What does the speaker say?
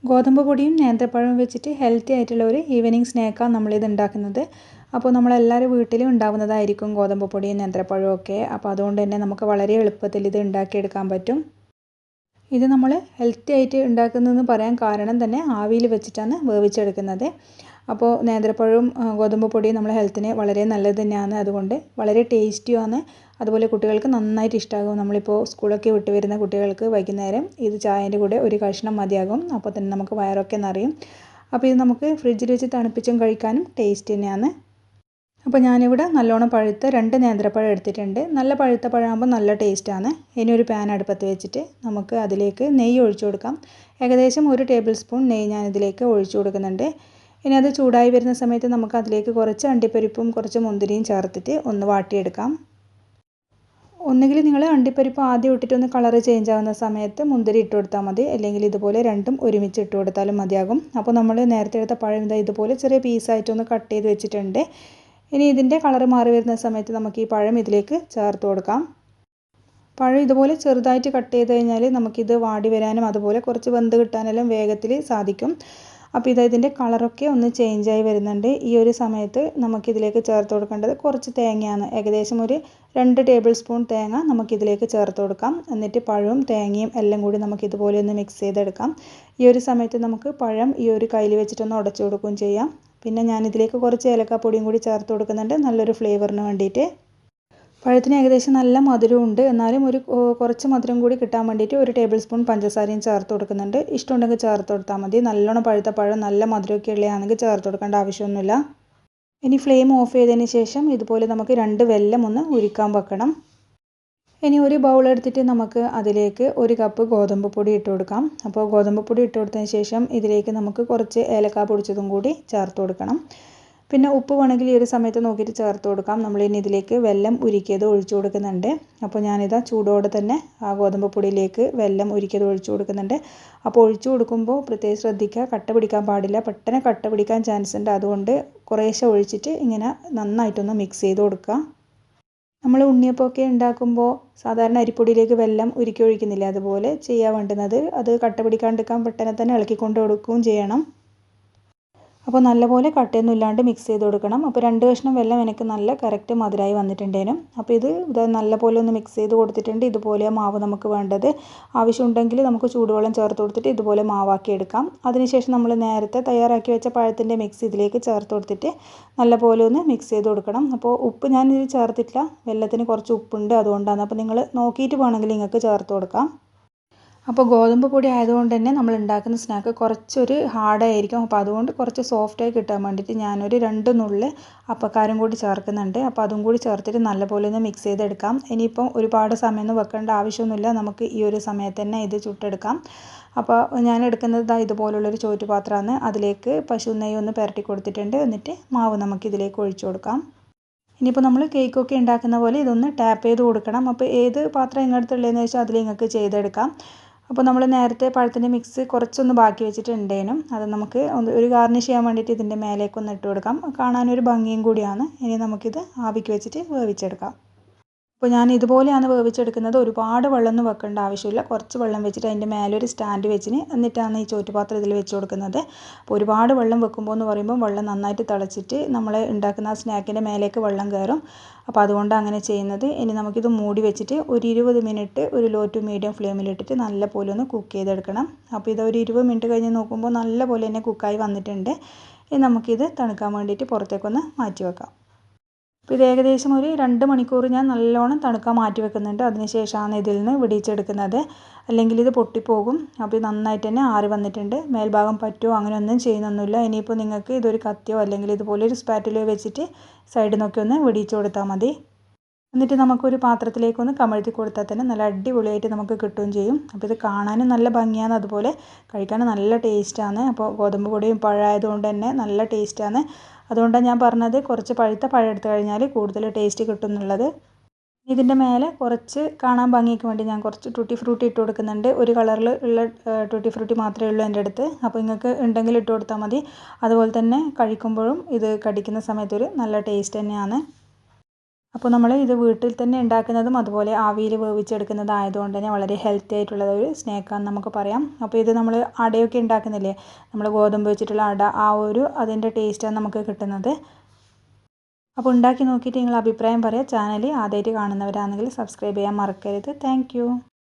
ഗോതമ്പ് പൊടിയും നേന്ത്രപ്പഴവും വെച്ചിട്ട് ഹെൽത്തി ആയിട്ടുള്ള ഒരു ഈവനിങ് സ്നാക്കാണ് നമ്മളിത് ഉണ്ടാക്കുന്നത്. അപ്പോൾ നമ്മളെല്ലാവരും വീട്ടിലും ഉണ്ടാവുന്നതായിരിക്കും ഗോതമ്പ് പൊടിയും നേന്ത്രപ്പഴവും ഒക്കെ. അപ്പോൾ അതുകൊണ്ട് തന്നെ നമുക്ക് വളരെ എളുപ്പത്തിൽ ഇത് ഉണ്ടാക്കിയെടുക്കാൻ പറ്റും. ഇത് നമ്മൾ ഹെൽത്തി ആയിട്ട് ഉണ്ടാക്കുന്നതെന്ന് പറയാൻ കാരണം തന്നെ ആവിയിൽ വെച്ചിട്ടാണ് വേവിച്ചെടുക്കുന്നത്. അപ്പോൾ നേന്ത്രപ്പഴവും ഗോതമ്പ് പൊടിയും നമ്മുടെ ഹെൽത്തിന് വളരെ നല്ലത് തന്നെയാണ്. അതുകൊണ്ട് വളരെ ടേസ്റ്റിയുമാണ്. അതുപോലെ കുട്ടികൾക്ക് നന്നായിട്ട് ഇഷ്ടമാകും. നമ്മളിപ്പോൾ സ്കൂളൊക്കെ വിട്ട് വരുന്ന കുട്ടികൾക്ക് വൈകുന്നേരം ഇത് ചായൻ്റെ കൂടെ ഒരു കഷ്ണം മതിയാകും. അപ്പോൾ തന്നെ നമുക്ക് വയറൊക്കെ നിറയും. അപ്പോൾ ഇത് നമുക്ക് ഫ്രിഡ്ജിൽ വെച്ച് തണുപ്പിച്ചും കഴിക്കാനും ടേസ്റ്റ് തന്നെയാണ്. അപ്പോൾ ഞാനിവിടെ നല്ലോണം പഴുത്ത 2 നേന്ത്രപ്പഴം എടുത്തിട്ടുണ്ട്. നല്ല പഴുത്ത പഴമാകുമ്പോൾ നല്ല ടേസ്റ്റാണ്. ഇനി ഒരു പാൻ അടുപ്പത്ത് വെച്ചിട്ട് നമുക്ക് അതിലേക്ക് നെയ്യ് ഒഴിച്ചു കൊടുക്കാം. ഏകദേശം 1 ടേബിൾ സ്പൂൺ നെയ്യ് ഞാനിതിലേക്ക് ഒഴിച്ചു കൊടുക്കുന്നുണ്ട്. ഇനി അത് ചൂടായി വരുന്ന സമയത്ത് നമുക്ക് അതിലേക്ക് കുറച്ച് അണ്ടിപ്പരിപ്പും കുറച്ച് മുന്തിരിയും ചേർത്തിട്ട് ഒന്ന് വാട്ടിയെടുക്കാം. ഒന്നുകിൽ നിങ്ങൾ അണ്ടിപ്പരിപ്പ് ആദ്യം ഇട്ടിട്ടൊന്ന് കളർ ചേഞ്ച് ആവുന്ന സമയത്ത് മുന്തിരി ഇട്ട് കൊടുത്താൽ മതി. അല്ലെങ്കിൽ ഇതുപോലെ രണ്ടും ഒരുമിച്ച് ഇട്ട് കൊടുത്താലും മതിയാകും. അപ്പോൾ നമ്മൾ നേരത്തെ എടുത്ത പഴം ഇതുപോലെ ചെറിയ പീസായിട്ടൊന്ന് കട്ട് ചെയ്ത് വെച്ചിട്ടുണ്ട്. ഇനി ഇതിൻ്റെ കളർ മാറി വരുന്ന സമയത്ത് നമുക്ക് ഈ പഴം ഇതിലേക്ക് ചേർത്ത് കൊടുക്കാം. പഴം ഇതുപോലെ ചെറുതായിട്ട് കട്ട് ചെയ്ത് കഴിഞ്ഞാൽ നമുക്കിത് വാടി വരാനും അതുപോലെ കുറച്ച് വെന്ത് കിട്ടാനെല്ലാം വേഗത്തിൽ സാധിക്കും. അപ്പോൾ ഇതിൻ്റെ കളറൊക്കെ ഒന്ന് ചേഞ്ചായി വരുന്നുണ്ട്. ഈ ഒരു സമയത്ത് നമുക്കിതിലേക്ക് ചേർത്ത് കൊടുക്കേണ്ടത് കുറച്ച് തേങ്ങയാണ്. ഏകദേശം ഒരു 2 ടേബിൾ സ്പൂൺ തേങ്ങ നമുക്കിതിലേക്ക് ചേർത്ത് കൊടുക്കാം. എന്നിട്ട് പഴവും തേങ്ങയും എല്ലാം കൂടി നമുക്കിതുപോലെ ഒന്ന് മിക്സ് ചെയ്തെടുക്കാം. ഈ ഒരു സമയത്ത് നമുക്ക് പഴം ഈ ഒരു കയ്യിൽ വെച്ചിട്ടൊന്ന് ഉടച്ചു കൊടുക്കുകയും ചെയ്യാം. പിന്നെ ഞാനിതിലേക്ക് കുറച്ച് ഏലക്കാപ്പൊടിയും കൂടി ചേർത്ത് കൊടുക്കുന്നുണ്ട്, നല്ലൊരു ഫ്ലേവറിന് വേണ്ടിയിട്ട്. പഴത്തിന് ഏകദേശം നല്ല മധുരമുണ്ട്. എന്നാലും കുറച്ച് മധുരം കൂടി കിട്ടാൻ വേണ്ടിയിട്ട് 1 ടേബിൾ സ്പൂൺ പഞ്ചസാരയും ചേർത്ത് കൊടുക്കുന്നുണ്ട്. ഇഷ്ടമുണ്ടെങ്കിൽ ചേർത്ത് കൊടുത്താൽ മതി. നല്ലോണം പഴുത്ത പഴം നല്ല മധുരമൊക്കെ ഉള്ളതാണെങ്കിൽ ചേർത്ത് കൊടുക്കേണ്ട ആവശ്യമൊന്നുമില്ല. ഇനി ഫ്ലെയിം ഓഫ് ചെയ്തതിന് ശേഷം ഇതുപോലെ നമുക്ക് 2 വെല്ലം ഒന്ന് ഉരുക്കാൻ വെക്കണം. ഇനി ഒരു ബൗൾ എടുത്തിട്ട് നമുക്ക് അതിലേക്ക് 1 കപ്പ് ഗോതമ്പ് പൊടി ഇട്ട് കൊടുക്കാം. അപ്പോൾ ഗോതമ്പ് പൊടി ഇട്ട് കൊടുത്തതിന് ശേഷം ഇതിലേക്ക് നമുക്ക് കുറച്ച് ഏലക്ക പൊടിച്ചതും കൂടി ചേർത്ത് കൊടുക്കണം. പിന്നെ ഉപ്പ് വേണമെങ്കിൽ ഈ ഒരു സമയത്ത് നോക്കിയിട്ട് ചേർത്ത് കൊടുക്കാം. നമ്മളിനി ഇതിലേക്ക് വെല്ലം ഉരുക്കിയത് ഒഴിച്ചു കൊടുക്കുന്നുണ്ട്. അപ്പോൾ ഞാനിതാ ചൂടോടെ തന്നെ ആ ഗോതമ്പ് പൊടിയിലേക്ക് വെല്ലം ഉരുക്കിയത് ഒഴിച്ചു കൊടുക്കുന്നുണ്ട്. അപ്പോൾ ഒഴിച്ചു കൊടുക്കുമ്പോൾ പ്രത്യേകം ശ്രദ്ധിക്കുക, കട്ട പിടിക്കാൻ പാടില്ല. പെട്ടെന്ന് കട്ട പിടിക്കാൻ ചാൻസ് ഉണ്ട്. അതുകൊണ്ട് കുറേശ്ശെ ഒഴിച്ചിട്ട് ഇങ്ങനെ നന്നായിട്ടൊന്ന് മിക്സ് ചെയ്ത് കൊടുക്കുക. നമ്മൾ ഉണ്ണിയപ്പമൊക്കെ ഉണ്ടാക്കുമ്പോൾ സാധാരണ അരിപ്പൊടിയിലേക്ക് വെല്ലം ഉരുക്കി ഒഴിക്കുന്നില്ല, അതുപോലെ ചെയ്യാൻ വേണ്ടുന്നത്. അത് കട്ട പിടിക്കാണ്ടിരിക്കാൻ പെട്ടെന്ന് തന്നെ ഇളക്കിക്കൊണ്ട് കൊടുക്കുകയും ചെയ്യണം. അപ്പോൾ നല്ലപോലെ കട്ടയൊന്നും ഇല്ലാണ്ട് മിക്സ് ചെയ്ത് കൊടുക്കണം. അപ്പോൾ 2 കഷ്ണം വെല്ലം എനിക്ക് നല്ല കറക്റ്റ് മധുരമായി വന്നിട്ടുണ്ടേനും. അപ്പോൾ ഇത് നല്ലപോലെ ഒന്ന് മിക്സ് ചെയ്ത് കൊടുത്തിട്ടുണ്ട്. ഇതുപോലെ മാവ് നമുക്ക് വേണ്ടത്. ആവശ്യമുണ്ടെങ്കിൽ നമുക്ക് ചൂടുവെള്ളം ചേർത്ത് കൊടുത്തിട്ട് ഇതുപോലെ മാവാക്കി എടുക്കാം. അതിനുശേഷം നമ്മൾ നേരത്തെ തയ്യാറാക്കി വെച്ച പഴത്തിൻ്റെ മിക്സ് ഇതിലേക്ക് ചേർത്ത് കൊടുത്തിട്ട് നല്ലപോലെ ഒന്ന് മിക്സ് ചെയ്ത് കൊടുക്കണം. അപ്പോൾ ഉപ്പ് ഞാനിതിൽ ചേർത്തിട്ടില്ല, വെല്ലത്തിന് കുറച്ച് ഉപ്പുണ്ട്, അതുകൊണ്ടാണ്. അപ്പോൾ നിങ്ങൾ നോക്കിയിട്ട് വേണമെങ്കിൽ നിങ്ങൾക്ക് ചേർത്ത് കൊടുക്കാം. അപ്പോൾ ഗോതമ്പ് പൊടി ആയതുകൊണ്ട് തന്നെ നമ്മൾ ഉണ്ടാക്കുന്ന സ്നാക്ക് കുറച്ചൊരു ഹാർഡായിരിക്കും. അപ്പോൾ അതുകൊണ്ട് കുറച്ച് സോഫ്റ്റായി കിട്ടാൻ വേണ്ടിയിട്ട് ഞാനൊരു 2 നുള്ള് അപ്പക്കാരം കൂടി ചേർക്കുന്നുണ്ട്. അപ്പോൾ അതും കൂടി ചേർത്തിട്ട് നല്ലപോലെ ഒന്ന് മിക്സ് ചെയ്തെടുക്കാം. ഇനിയിപ്പം ഒരുപാട് സമയമൊന്നും വെക്കേണ്ട ആവശ്യമൊന്നുമില്ല, നമുക്ക് ഈ ഒരു സമയത്ത് തന്നെ ഇത് ചുട്ടെടുക്കാം. അപ്പോൾ ഞാൻ എടുക്കുന്നത് ഇതുപോലുള്ളൊരു ചോറ്റുപാത്രമാണ്. അതിലേക്ക് പശു നെയ്യ് ഒന്ന് പുരട്ടി കൊടുത്തിട്ടുണ്ട്. എന്നിട്ട് മാവ് നമുക്കിതിലേക്ക് ഒഴിച്ചു കൊടുക്കാം. ഇനിയിപ്പോൾ നമ്മൾ കേക്കൊക്കെ ഉണ്ടാക്കുന്ന പോലെ ഇതൊന്ന് ടാപ്പ് ചെയ്ത് കൊടുക്കണം. അപ്പോൾ ഏത് പാത്രം ഇങ്ങടുത്തുള്ളതെന്ന് വെച്ചാൽ അതിൽ നിങ്ങൾക്ക് ചെയ്തെടുക്കാം. അപ്പോൾ നമ്മൾ നേരത്തെ പഴത്തിൻ്റെ മിക്സ് കുറച്ചൊന്ന് ബാക്കി വെച്ചിട്ടുണ്ടേനും അത് നമുക്ക് ഒരു ഗാർണിഷ് ചെയ്യാൻ വേണ്ടിയിട്ട് ഇതിൻ്റെ മേലേക്കൊന്ന് ഇട്ട് കൊടുക്കാം. കാണാനൊരു ഭംഗിയും കൂടിയാണ്. ഇനി നമുക്കിത് ആവിക്ക് വെച്ചിട്ട് വേവിച്ചെടുക്കാം. അപ്പോൾ ഞാൻ ഇതുപോലെയാണ് വേവിച്ചെടുക്കുന്നത്. ഒരുപാട് വെള്ളമൊന്നും വെക്കേണ്ട ആവശ്യമില്ല. കുറച്ച് വെള്ളം വെച്ചിട്ട് അതിൻ്റെ മേലെ ഒരു സ്റ്റാൻഡ് വെച്ചിന് എന്നിട്ടാണ് ഈ ചോറ്റുപാത്രം ഇതിൽ വെച്ച് കൊടുക്കുന്നത്. അപ്പോൾ ഒരുപാട് വെള്ളം വെക്കുമ്പോൾ എന്ന് പറയുമ്പോൾ വെള്ളം നന്നായിട്ട് തിളച്ചിട്ട് നമ്മൾ ഉണ്ടാക്കുന്ന ആ സ്നാക്കിൻ്റെ മേലേക്ക് വെള്ളം കയറും. അപ്പോൾ അതുകൊണ്ടാണ് അങ്ങനെ ചെയ്യുന്നത്. ഇനി നമുക്കിത് മൂടി വെച്ചിട്ട് ഒരു 20 മിനിറ്റ് ഒരു ലോ ടു മീഡിയം ഫ്ലെയിമിലിട്ടിട്ട് നല്ല പോലെ ഒന്ന് കുക്ക് ചെയ്തെടുക്കണം. അപ്പോൾ ഇത് ഒരു 20 മിനിറ്റ് കഴിഞ്ഞ് നോക്കുമ്പോൾ നല്ല പോലെ തന്നെ കുക്കായി വന്നിട്ടുണ്ട്. ഇനി നമുക്കിത് തണുക്കാൻ വേണ്ടിയിട്ട് പുറത്തേക്കൊന്ന് മാറ്റി വെക്കാം. അപ്പോൾ ഇത് ഏകദേശം ഒരു 2 മണിക്കൂർ ഞാൻ നല്ലോണം തണുക്കാൻ മാറ്റി വെക്കുന്നുണ്ട്. അതിനുശേഷമാണ് ഇതിൽ നിന്ന് വിടിയിച്ചെടുക്കുന്നത്, അല്ലെങ്കിൽ ഇത് പൊട്ടിപ്പോകും. അപ്പോൾ ഇത് നന്നായിട്ട് തന്നെ ആറി വന്നിട്ടുണ്ട്. മേൽഭാഗം പറ്റുമോ അങ്ങനെയൊന്നും ചെയ്യുന്നൊന്നുമില്ല. ഇനിയിപ്പോൾ നിങ്ങൾക്ക് ഇതൊരു കത്തിയോ അല്ലെങ്കിൽ ഇതുപോലെ ഒരു സ്പാറ്റുലയോ വെച്ചിട്ട് സൈഡിൽ നിന്നൊക്കെ ഒന്ന് വിടിയിച്ച് കൊടുത്താൽ മതി. എന്നിട്ട് നമുക്കൊരു പാത്രത്തിലേക്കൊന്ന് കമഴ്ത്തി കൊടുത്താൽ തന്നെ നല്ല അടിപൊളിയായിട്ട് നമുക്ക് കിട്ടുകയും ചെയ്യും. അപ്പോൾ ഇത് കാണാനും നല്ല ഭംഗിയാണ്, അതുപോലെ കഴിക്കാനും നല്ല ടേസ്റ്റാണ്. അപ്പോൾ ഗോതമ്പ് പൊടിയും പഴമായതുകൊണ്ട് തന്നെ നല്ല ടേസ്റ്റാണ്. അതുകൊണ്ടാണ് ഞാൻ പറഞ്ഞത് കുറച്ച് പഴുത്ത പഴം എടുത്തു കഴിഞ്ഞാൽ കൂടുതൽ ടേസ്റ്റ് കിട്ടും എന്നുള്ളത്. ഇതിൻ്റെ മേലെ കുറച്ച് കാണാൻ ഭംഗിക്ക് വേണ്ടി ഞാൻ കുറച്ച് ടൂട്ടി ഫ്രൂട്ടി ഇട്ട് കൊടുക്കുന്നുണ്ട്. ഒരു കളറിൽ ഉള്ള ടൂട്ടി ഫ്രൂട്ടി മാത്രമേ ഉള്ളൂ എൻ്റെ അടുത്ത്. അപ്പോൾ നിങ്ങൾക്ക് ഉണ്ടെങ്കിൽ ഇട്ട് കൊടുത്താൽ മതി. അതുപോലെ തന്നെ കഴിക്കുമ്പോഴും ഇത് കടിക്കുന്ന സമയത്തൊരു നല്ല ടേസ്റ്റ് തന്നെയാണ്. അപ്പോൾ നമ്മൾ ഇത് വീട്ടിൽ തന്നെ ഉണ്ടാക്കുന്നതും അതുപോലെ ആവിയിൽ വേവിച്ചെടുക്കുന്നതായതുകൊണ്ട് തന്നെ വളരെ ഹെൽത്തി ആയിട്ടുള്ള ഒരു സ്നാക്കാന്ന് നമുക്ക് പറയാം. അപ്പോൾ ഇത് നമ്മൾ അടയൊക്കെ ഉണ്ടാക്കുന്നില്ലേ, നമ്മൾ ഗോതമ്പ് വെച്ചിട്ടുള്ള അട, അതിൻ്റെ ടേസ്റ്റാണ് നമുക്ക് കിട്ടുന്നത്. അപ്പോൾ ഉണ്ടാക്കി നോക്കിയിട്ട് നിങ്ങൾ അഭിപ്രായം പറയാം. ചാനൽ ആദ്യമായിട്ട് കാണുന്നവരാണെങ്കിൽ സബ്സ്ക്രൈബ് ചെയ്യാൻ മറക്കരുത്. താങ്ക്